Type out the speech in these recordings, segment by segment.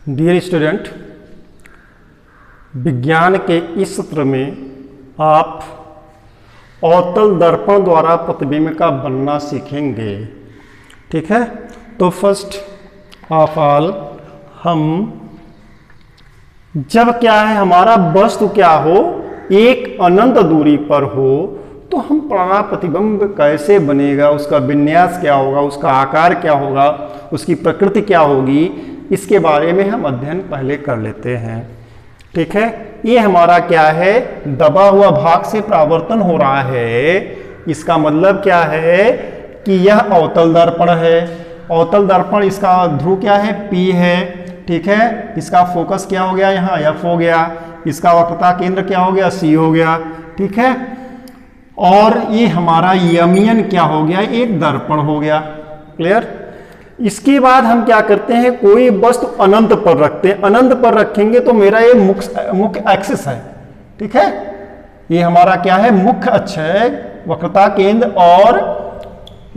Dear student, विज्ञान के इस सत्र में आप अवतल दर्पण द्वारा प्रतिबिंब का बनना सीखेंगे। ठीक है, तो फर्स्ट ऑफ ऑल हम जब क्या है हमारा वस्तु क्या हो, एक अनंत दूरी पर हो, तो हम पढ़ना प्रतिबिंब कैसे बनेगा, उसका विन्यास क्या होगा, उसका आकार क्या होगा, उसकी प्रकृति क्या होगी, इसके बारे में हम अध्ययन पहले कर लेते हैं। ठीक है, ये हमारा क्या है, दबा हुआ भाग से परावर्तन हो रहा है। इसका मतलब क्या है कि यह अवतल दर्पण है। अवतल दर्पण, इसका ध्रुव क्या है, P है। ठीक है, इसका फोकस क्या हो गया, यहाँ F हो गया। इसका वक्रता केंद्र क्या हो गया, C हो गया। ठीक है, और ये हमारा यमियन क्या हो गया, एक दर्पण हो गया। क्लियर। इसके बाद हम क्या करते हैं, कोई वस्तु अनंत पर रखते हैं। अनंत पर रखेंगे तो मेरा ये मुख्य एक्सिस है। ठीक है, ये हमारा क्या है, मुख्य अक्ष है। वक्रता केंद्र और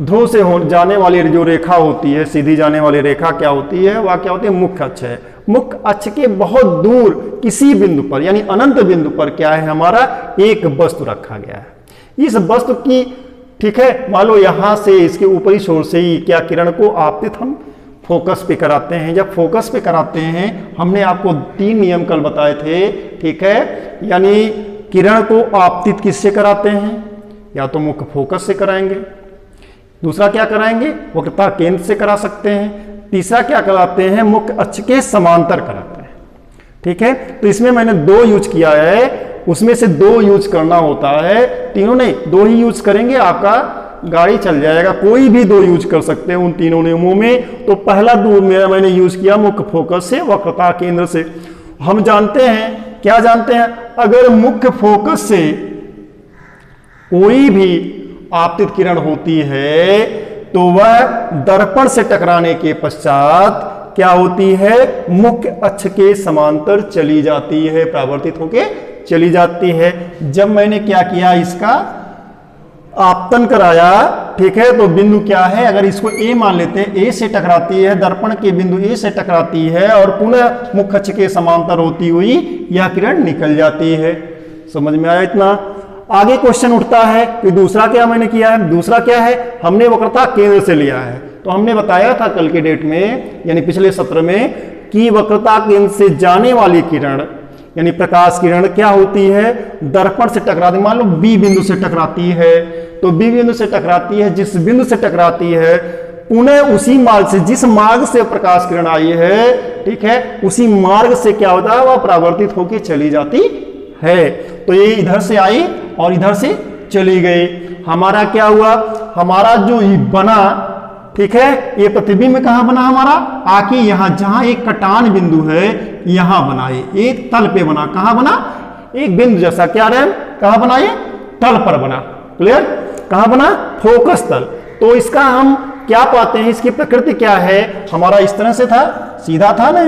ध्रुव से जाने वाली जो रेखा होती है, सीधी जाने वाली रेखा क्या होती है, वह क्या होती है, मुख्य अक्ष है। मुख्य अक्ष के बहुत दूर किसी बिंदु पर यानी अनंत बिंदु पर क्या है, हमारा एक वस्तु रखा गया है। इस वस्तु की, ठीक है, मान लो यहां से इसके ऊपरी छोर से ही क्या किरण को आपतित हम फोकस पे कराते हैं। जब फोकस पे कराते हैं, हमने आपको 3 नियम कल बताए थे। ठीक है, यानी किरण को आपतित किससे कराते हैं, या तो मुख्य फोकस से कराएंगे, दूसरा क्या कराएंगे, वक्रता केंद्र से करा सकते हैं, तीसरा क्या कराते हैं, मुख्य अक्ष के समांतर कराते हैं। ठीक है, तो इसमें मैंने 2 यूज किया है, उसमें से 2 यूज करना होता है, तीनों नहीं, 2 ही यूज करेंगे, आपका गाड़ी चल जाएगा। कोई भी 2 यूज कर सकते हैं उन तीनों नियमों में। तो पहला 2 मैंने यूज किया मुख्य फोकस से, वक्रता केंद्र से। हम जानते हैं, क्या जानते हैं, अगर मुख्य फोकस से कोई भी आपतित किरण होती है तो वह दर्पण से टकराने के पश्चात क्या होती है, मुख्य अक्ष के समांतर चली जाती है, परावर्तित होके चली जाती है। जब मैंने क्या किया, इसका आपतन कराया, ठीक है, तो बिंदु क्या है, अगर इसको A मान लेते हैं, A से टकराती है, दर्पण के बिंदु A से टकराती है और पुनः मुख्य अक्ष के समांतर होती हुई यह किरण निकल जाती है। समझ में आया इतना। आगे क्वेश्चन उठता है कि दूसरा क्या मैंने किया है, दूसरा क्या है, हमने वक्रता केंद्र से लिया है। तो हमने बताया था कल के डेट में, यानी पिछले सत्र में, कि वक्रता केंद्र से जाने वाली किरण यानी प्रकाश किरण क्या होती है, दर्पण से टकराती, मान लो B बिंदु से टकराती है, तो B बिंदु से टकराती है, जिस बिंदु से टकराती है पुनः उसी मार्ग से, जिस मार्ग से प्रकाश किरण आई है, ठीक है, उसी मार्ग से क्या होता है, वह परावर्तित होकर चली जाती है। तो ये इधर से आई और इधर से चली गई। हमारा क्या हुआ, हमारा जो बना, ठीक है, ये प्रतिबिंब कहां बना हमारा, आके यहां जहां एक कटान बिंदु है यहां बना, ये एक तल पे बना। कहां बना, एक बिंदु जैसा, क्या रहे, कहां बना, ये तल पर बना। क्लियर, कहां बना, फोकस तल। तो इसका हम क्या पाते हैं, इसकी प्रकृति क्या है, हमारा इस तरह से था, सीधा था ना,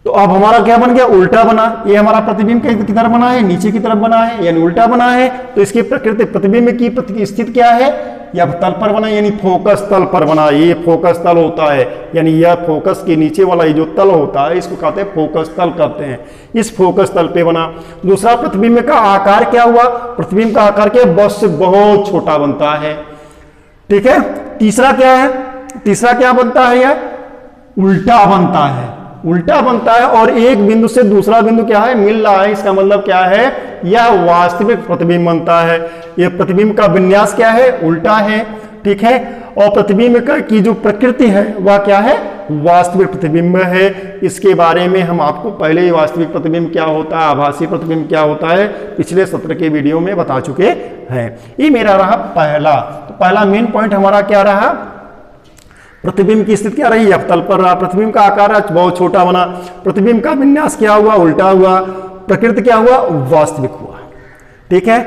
तो अब हमारा क्या बन गया, उल्टा बना। ये हमारा प्रतिबिंब की तरफ बना है, नीचे की तरफ बना है, यानी उल्टा बना है। तो इसकी प्रकृति, प्रतिबिंब की स्थिति क्या है, या तल पर बना, यानी फोकस तल पर बना। ये फोकस तल होता है, यानी यह फोकस के नीचे वाला ये जो तल होता है, इसको कहते हैं फोकस तल कहते हैं। इस फोकस तल पे बना। दूसरा, प्रतिबिंब का आकार क्या हुआ, प्रतिबिंब का आकार क्या, बस से बहुत छोटा बनता है। ठीक है, तीसरा क्या है, तीसरा क्या बनता है, यह उल्टा बनता है, उल्टा बनता है, और एक बिंदु से दूसरा बिंदु क्या है, मिल रहा है। इसका मतलब क्या है, यह वास्तविक प्रतिबिंब बनता है। यह प्रतिबिंब का विन्यास क्या है, उल्टा है। ठीक है, और प्रतिबिंब की जो प्रकृति है वह क्या है, वास्तविक प्रतिबिंब है। इसके बारे में हम आपको पहले ही वास्तविक प्रतिबिंब क्या होता है, आभासी प्रतिबिंब क्या होता है, पिछले सत्र के वीडियो में बता चुके हैं। ये मेरा रहा पहला। तो पहला मेन पॉइंट हमारा क्या रहा, प्रतिबिंब की स्थिति क्या रही, अवतल पर रहा, प्रतिबिंब का आकार बहुत छोटा बना, प्रतिबिंब का विन्यास क्या हुआ, उल्टा हुआ, प्रकृति क्या हुआ, वास्तविक हुआ। ठीक है,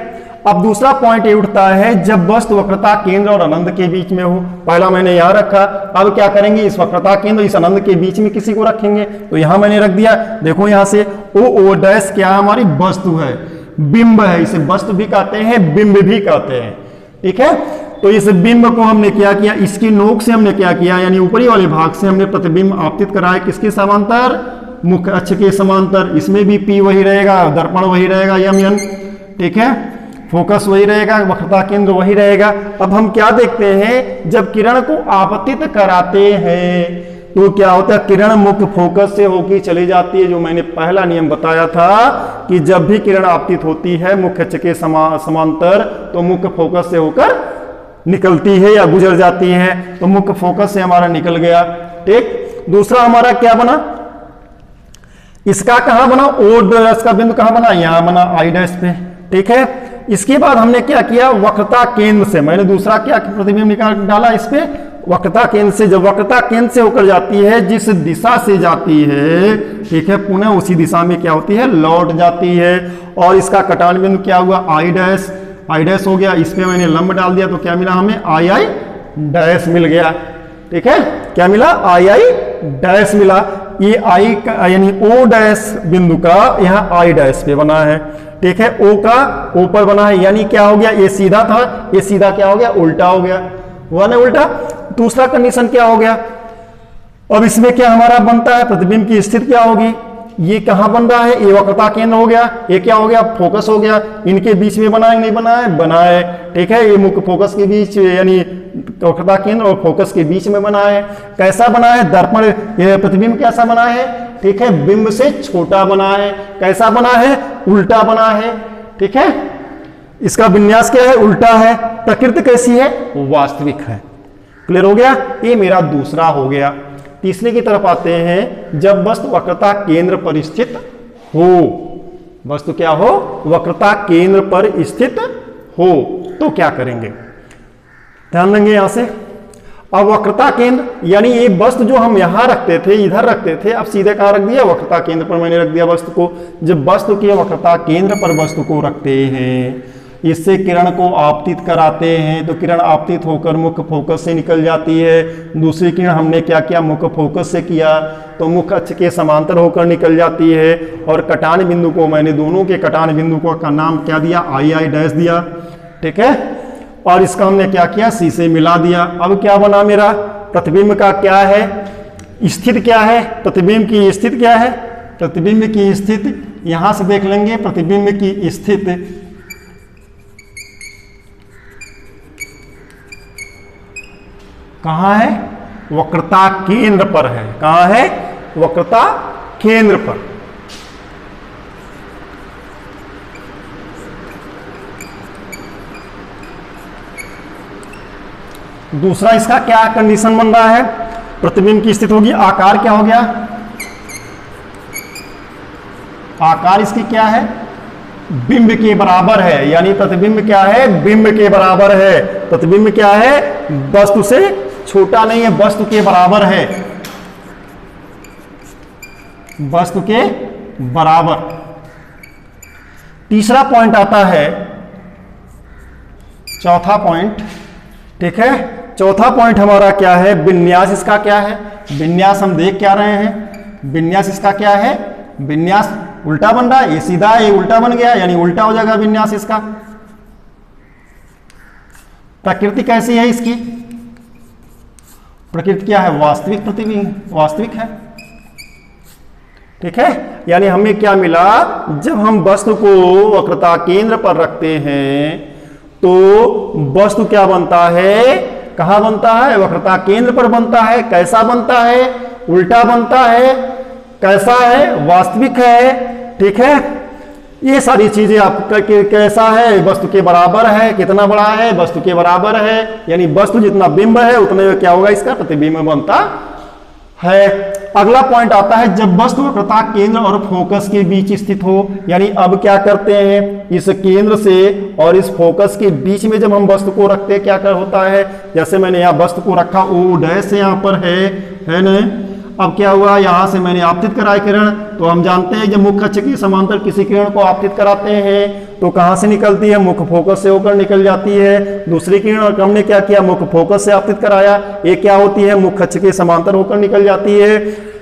अब दूसरा पॉइंट ये उठता है, जब वस्तु वक्रता केंद्र और अनंत के बीच में हो। पहला मैंने यहां रखा, अब क्या करेंगे, इस वक्रता केंद्र इस अनंत के बीच में किसी को रखेंगे। तो यहां मैंने रख दिया, देखो यहां से ओ डैश क्या हमारी वस्तु है, बिंब है, इसे वस्तु भी कहते हैं, बिंब भी कहते हैं। ठीक है, तो इस बिंब को हमने क्या किया, इसकी नोक से हमने क्या किया, यानी ऊपरी वाले भाग से हमने प्रतिबिंब आपतित कराया किसके समांतर, मुख्य अक्ष के समांतर। इसमें भी P वही रहेगा, दर्पण वही रहेगा MN, ठीक है, फोकस वही रहेगा, वक्रता केंद्र वही रहेगा। अब हम क्या देखते हैं, जब किरण को आपतित कराते हैं तो क्या होता है, किरण मुख्य फोकस से होकर चली जाती है। जो मैंने पहला नियम बताया था कि जब भी किरण आपतित होती है मुख्य अक्ष के समांतर तो मुख्य फोकस से होकर निकलती है या गुजर जाती है। तो मुख्य फोकस से हमारा निकल गया, ठीक। दूसरा हमारा क्या बना, इसका कहां बना, ओ डैश का बिंदु कहां बना, यहां बना I डैश पे, ठीक है। इसके बाद हमने क्या किया, वक्रता केंद्र से मैंने दूसरा क्या प्रतिबिंब निकाल डाला इस पे, वक्रता केंद्र से। जब वक्रता केंद्र से होकर जाती है, जिस दिशा से जाती है, ठीक है, पुनः उसी दिशा में क्या होती है, लौट जाती है। और इसका कटान बिंदु क्या हुआ, I डैश हो गया। इस पे मैंने लंब डाल दिया तो क्या मिला हमें, I डैश मिल गया, ठीक है। क्या मिला, I डैश मिला। ये I का यानी O डैश बिंदु का यहाँ I डैश पे बना है, ठीक है, O का ऊपर बना है, यानी क्या हो गया, ये सीधा था, ये सीधा क्या हो गया, उल्टा हो गया, हुआ ना उल्टा। दूसरा कंडीशन क्या हो गया, अब इसमें क्या हमारा बनता है, प्रतिबिंब की स्थिति क्या होगी, ये कहां बन रहा है, ये वक्रता केंद्र हो गया, ये क्या हो गया, फोकस हो गया। इनके बीच में बना है नहीं बना है, बना है, ठीक है। ये मुख्य फोकस के बीच यानी वक्रता केंद्र और फोकस के बीच में बना है। कैसा बना है, दर्पण, ये प्रतिबिंब कैसा बना है, ठीक है, बिंब से छोटा बना है। कैसा बना है, उल्टा बना है, ठीक है। इसका विन्यास क्या है, उल्टा है। प्रकृति कैसी है, वास्तविक है। क्लियर हो गया, ये मेरा दूसरा हो गया। तीसरे की तरफ आते हैं, जब वस्तु वक्रता केंद्र पर स्थित हो, वस्तु क्या हो, वक्रता केंद्र पर स्थित हो, तो क्या करेंगे, ध्यान देंगे यहां से। अब वक्रता केंद्र यानी ये वस्तु जो हम यहां रखते थे, इधर रखते थे, अब सीधे कहां रख दिया, वक्रता केंद्र पर मैंने रख दिया वस्तु को। जब वस्तु के वक्रता केंद्र पर वस्तु को रखते हैं, इससे किरण को आपतित कराते हैं, तो किरण आपतित होकर मुख्य फोकस से निकल जाती है। दूसरी किरण हमने क्या किया, मुख्य फोकस से किया तो मुख्य अक्ष के समांतर होकर निकल जाती है। और कटान बिंदु को मैंने दोनों के कटान बिंदु को का नाम क्या दिया, I डैश दिया, ठीक है। और इसका हमने क्या किया, C से मिला दिया। अब क्या बना मेरा, प्रतिबिंब का क्या है, स्थिति क्या है, प्रतिबिंब की स्थिति क्या है, प्रतिबिंब की स्थिति यहां से देख लेंगे। प्रतिबिंब की स्थिति कहां है, वक्रता केंद्र पर है। कहां है, वक्रता केंद्र पर। दूसरा इसका क्या कंडीशन बन रहा है, प्रतिबिंब की स्थिति होगी, आकार क्या हो गया, आकार इसकी क्या है, बिंब के बराबर है, यानी प्रतिबिंब क्या है, बिंब के बराबर है। प्रतिबिंब क्या है, वस्तु से छोटा नहीं है, वस्तु के बराबर है, वस्तु के बराबर। तीसरा पॉइंट आता है, चौथा पॉइंट, ठीक है। चौथा पॉइंट हमारा क्या है, विन्यास इसका क्या है, विन्यास हम देख क्या रहे हैं, विन्यास इसका क्या है, विन्यास उल्टा बन रहा है, ये सीधा है, ये उल्टा बन गया, यानी उल्टा हो जाएगा विन्यास इसका। प्रकृति कैसी है इसकी, प्रकृति क्या है, वास्तविक प्रतिबिंब, वास्तविक है, ठीक है। यानी हमें क्या मिला, जब हम वस्तु को वक्रता केंद्र पर रखते हैं तो वस्तु क्या बनता है, कहां बनता है, वक्रता केंद्र पर बनता है। कैसा बनता है, उल्टा बनता है। कैसा है, वास्तविक है, ठीक है। ये सारी चीजें आपका कैसा है, वस्तु के बराबर है, कितना बड़ा है, वस्तु के बराबर है, यानी वस्तु जितना बिंब है उतने में क्या होगा, इसका प्रतिबिंब बनता है। अगला पॉइंट आता है, जब वस्तु वक्रता केंद्र और फोकस के बीच स्थित हो, यानी अब क्या करते हैं, इस केंद्र से और इस फोकस के बीच में जब हम वस्तु को रखते हैं, क्या कर होता है, जैसे मैंने यहाँ वस्तु को रखा, O डैश यहाँ पर है ना। अब क्या हुआ, यहां से मैंने आपतित कराई किरण, तो हम जानते हैं जब मुख्य अक्ष के समांतर किसी किरण को आपतित कराते हैं तो कहां से निकलती है, मुख्य फोकस से होकर निकल जाती है। दूसरी किरण और हमने क्या किया, मुख्य फोकस से आपतित कराया, ये क्या होती है, मुख्य अक्ष के समांतर होकर निकल जाती है।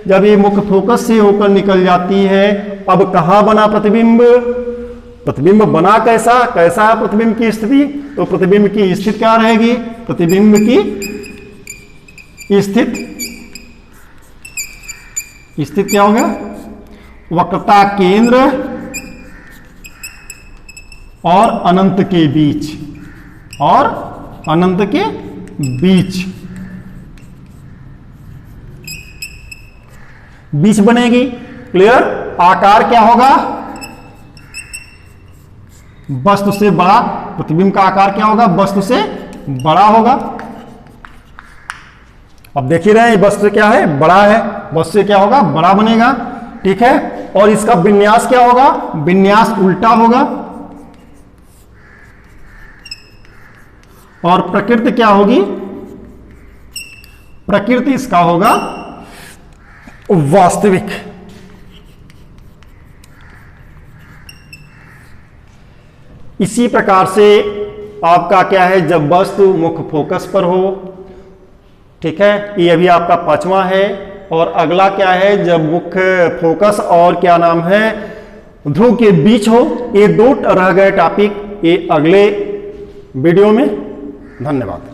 जब ये मुख्य फोकस से होकर निकल जाती है, अब कहां बना प्रतिबिंब, प्रतिबिंब बना कैसा कैसा है प्रतिबिंब की स्थिति, तो प्रतिबिंब की स्थिति क्या रहेगी, प्रतिबिंब की स्थिति क्या होगा, वक्रता केंद्र और अनंत के बीच, और अनंत के बीच बनेगी। क्लियर। आकार क्या होगा, वस्तु से बड़ा, प्रतिबिंब का आकार क्या होगा, वस्तु से बड़ा होगा। अब देख ही रहे हैं वस्तु क्या है, बड़ा है, वस्तु से क्या होगा, बड़ा बनेगा। ठीक है। और इसका विन्यास क्या होगा, विन्यास उल्टा होगा। और प्रकृति क्या होगी, प्रकृति इसका होगा वास्तविक। इसी प्रकार से आपका क्या है, जब वस्तु मुख्य फोकस पर हो, ठीक है, ये अभी आपका 5वां है। और अगला क्या है, जब मुख्य फोकस और क्या नाम है ध्रुव के बीच हो। ये 2 रह गए टॉपिक, ये अगले वीडियो में। धन्यवाद।